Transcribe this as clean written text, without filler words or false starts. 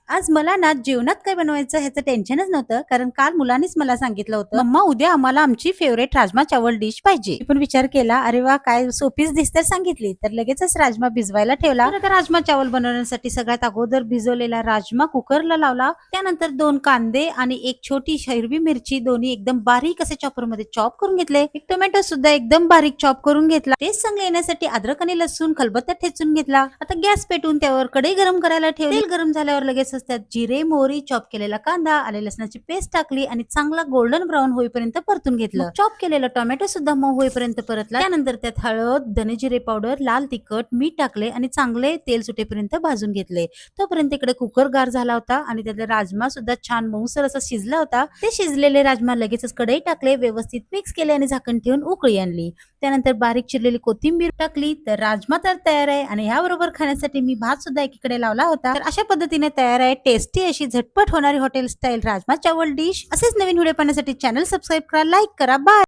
आज मला ना जेवणात काय बनवायचं ह्याचं टेन्शनच नव्हतं, कारण काल मुलांनीच मला सांगितलं होतं, "मम्मा उद्या आम्हाला आमची फेव्हरेट राजमा चावल डिश पाहिजे." मी पण विचार केला, अरे वा काय सोपीच डिश तर सांगितली. तर लगेचच राजमा भिजवायला ठेवला. तर आता राजमा चावल बनवण्यासाठी सगळ्यात अगोदर भिजवलेला राजमा कुकरला लावला. त्यानंतर 2 कांदे आणि एक छोटी हिरवी मिरची दोन्ही एकदम बारीक असे चॉपरमध्ये चॉप करून घेतले. एक टोमॅटो सुद्धा एकदम बारीक चॉप करून घेतला. टेस्ट चांगली येण्यासाठी अद्रक आणि लसूण खलबत्त्यात ठेचून घेतला. आता गॅस पेटवून त्यावर कढई गरम करायला ठेवली. तेल गरम झाल्यावर लगेच त्यात जिरे, मोहरी, चॉप केलेला कांदा, आले लसणाची पेस्ट टाकली आणि चांगला गोल्डन ब्राऊन होईपर्यंत परतून घेतलं. चॉप केलेला टोमॅटो सुद्धा मऊ होईपर्यंत परतला. त्यानंतर त्यात हळद, धने जिरे पावडर, लाल तिखट, मीठ टाकले आणि चांगले तेल सुटेपर्यंत भाजून घेतले. तोपर्यंत इकडे कुकर गार झाला होता आणि त्यातला राजमा सुद्धा छान मऊसर असा शिजला होता. ते शिजलेले राजमा लगेचच कढई टाकले, व्यवस्थित मिक्स केले आणि झाकण ठेवून उकळी आणली. त्यानंतर बारीक चिरलेली कोथिंबीर टाकली. तर राजमा तर तयार आहे आणि ह्याबरोबर खाण्यासाठी मी भात सुद्धा एकीकडे लावला होता. तर अशा पद्धतीने तयार आहे टेस्टी अशी झटपट होणारी हॉटेल स्टाईल राजमा चावल डिश. असेच नवीन व्हिडिओ पाहण्यासाठी चॅनल सबस्क्राईब करा, लाईक करा. बाय.